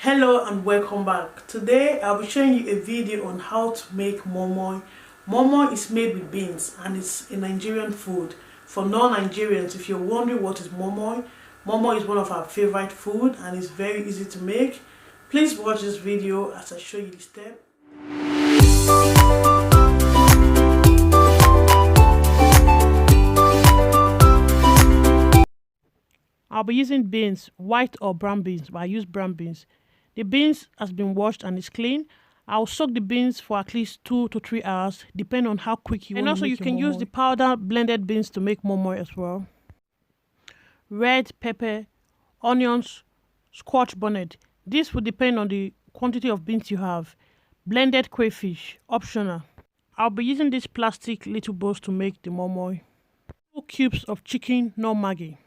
Hello and welcome back. Today I'll be showing you a video on how to make moi moi. Moi moi is made with beans and it's a Nigerian food. For non-Nigerians, if you're wondering what is moi moi, moi moi is one of our favorite food and it's very easy to make. Please watch this video as I show you the step. I'll be using beans, white or brown beans, but I use brown beans. The beans has been washed and is clean. I'll soak the beans for at least 2 to 3 hours, depending on how quick you want to make. And also you can use the powder blended beans to make moi moi as well. Red pepper, onions, scotch bonnet. This will depend on the quantity of beans you have. Blended crayfish, optional. I'll be using these plastic little bowls to make the moi moi. 2 cubes of chicken, no Maggi.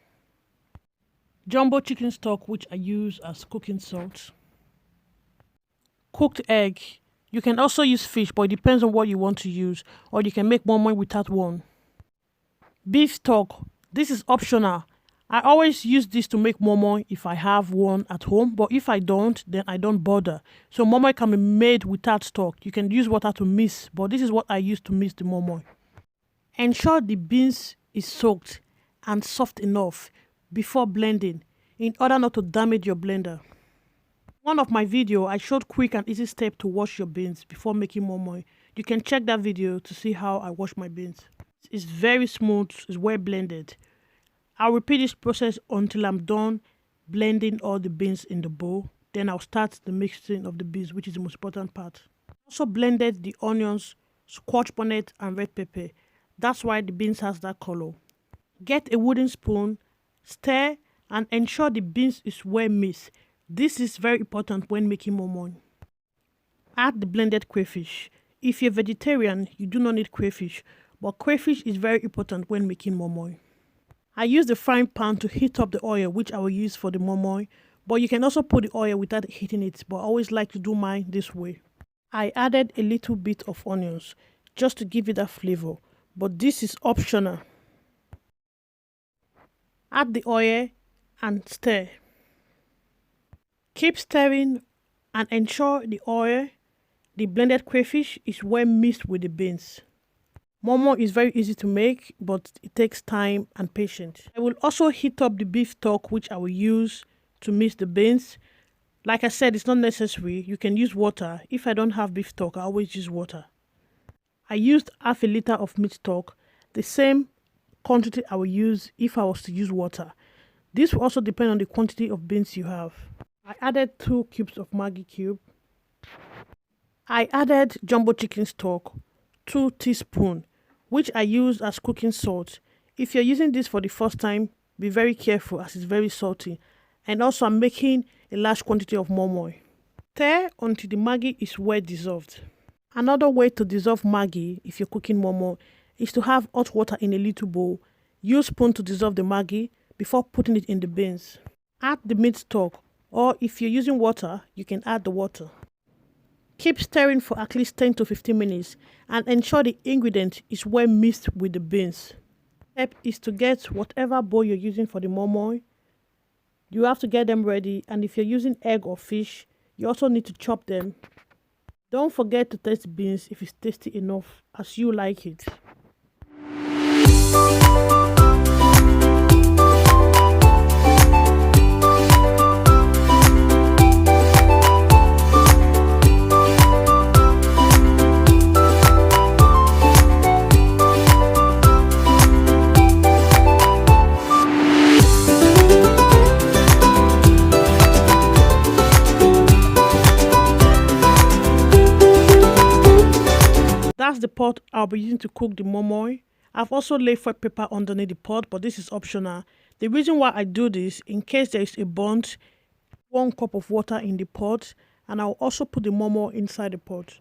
Jumbo chicken stock, which I use as cooking salt. Cooked egg. You can also use fish, but it depends on what you want to use, or you can make moi moi without one. Beef stock. This is optional. I always use this to make moi moi if I have one at home, but if I don't, then I don't bother. So moi moi can be made without stock. You can use water to mix, but this is what I use to mix the moi moi. Ensure the beans is soaked and soft enough before blending in order not to damage your blender. One of my video, I showed quick and easy step to wash your beans before making moi moi. You can check that video to see how I wash my beans. It's very smooth, it's well blended. I'll repeat this process until I'm done blending all the beans in the bowl. Then I'll start the mixing of the beans, which is the most important part. Also blended the onions, scotch bonnet and red pepper. That's why the beans has that color. Get a wooden spoon, stir and ensure the beans is well mixed. This is very important when making moi moi. Add the blended crayfish. If you're vegetarian, you do not need crayfish, but crayfish is very important when making moi moi. I use the frying pan to heat up the oil, which I will use for the moi moi, but you can also put the oil without heating it, but I always like to do mine this way. I added a little bit of onions just to give it that flavor, but this is optional. Add the oil and stir. Keep stirring and ensure the oil, the blended crayfish is well mixed with the beans. Moi moi is very easy to make, but it takes time and patience. I will also heat up the beef stock, which I will use to mix the beans. Like I said, it's not necessary. You can use water. If I don't have beef stock, I always use water. I used half a liter of meat stock, the same quantity I will use if I was to use water. This will also depend on the quantity of beans you have. I added 2 cubes of Maggi cube. I added jumbo chicken stock, 2 teaspoons, which I use as cooking salt. If you're using this for the first time, be very careful as it's very salty. And also I'm making a large quantity of moi moi. Stir until the Maggi is well dissolved. Another way to dissolve Maggi if you're cooking moi moi is to have hot water in a little bowl. Use spoon to dissolve the Maggi before putting it in the beans. Add the meat stock, or if you're using water, you can add the water. Keep stirring for at least 10 to 15 minutes and ensure the ingredient is well mixed with the beans. Step is to get whatever bowl you're using for the moi moi. You have to get them ready, and if you're using egg or fish, you also need to chop them. Don't forget to taste the beans if it's tasty enough as you like it. That's the pot I'll be using to cook the moi moi. I've also laid foil paper underneath the pot, but this is optional. The reason why I do this, in case there is a burnt, 1 cup of water in the pot, and I'll also put the moi moi inside the pot.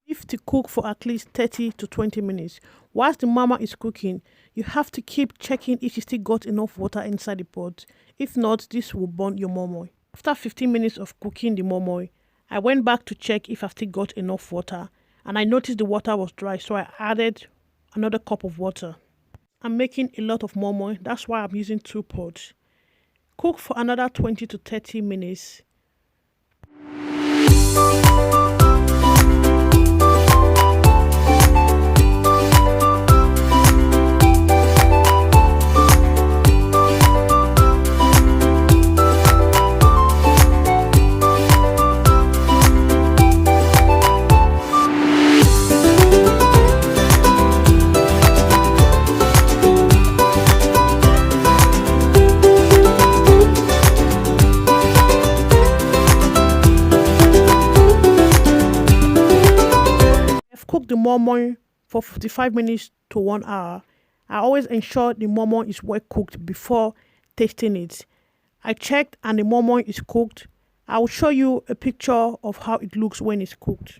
Leave to cook for at least 30 to 20 minutes. Whilst the mama is cooking, you have to keep checking if you still got enough water inside the pot. If not, this will burn your moi moi. After 15 minutes of cooking the moi moi, I went back to check if I've still got enough water. And I noticed the water was dry, so I added another cup of water. I'm making a lot of moi moi, that's why I'm using 2 pots. Cook for another 20 to 30 minutes. Cook the moi moi for 55 minutes to 1 hour. I always ensure the moi moi is well cooked before tasting it. I checked and the moi moi is cooked. I will show you a picture of how it looks when it's cooked.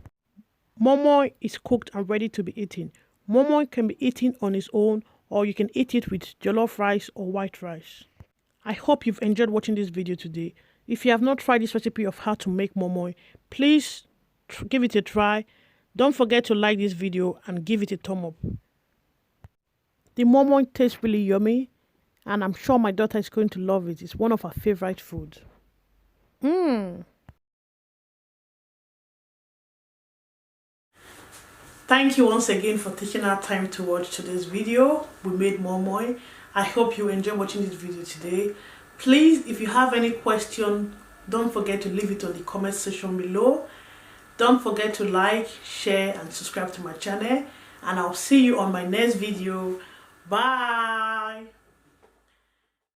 Moi moi is cooked and ready to be eaten. Moi moi can be eaten on its own, or you can eat it with jollof rice or white rice. I hope you've enjoyed watching this video today. If you have not tried this recipe of how to make moi moi, please give it a try. Don't forget to like this video and give it a thumb up. The moi moi tastes really yummy, and I'm sure my daughter is going to love it. It's one of her favorite foods. Thank you once again for taking our time to watch today's video. We made moi moi. I hope you enjoy watching this video today. Please, if you have any question, don't forget to leave it on the comment section below. Don't forget to like, share and subscribe to my channel, and I'll see you on my next video. Bye.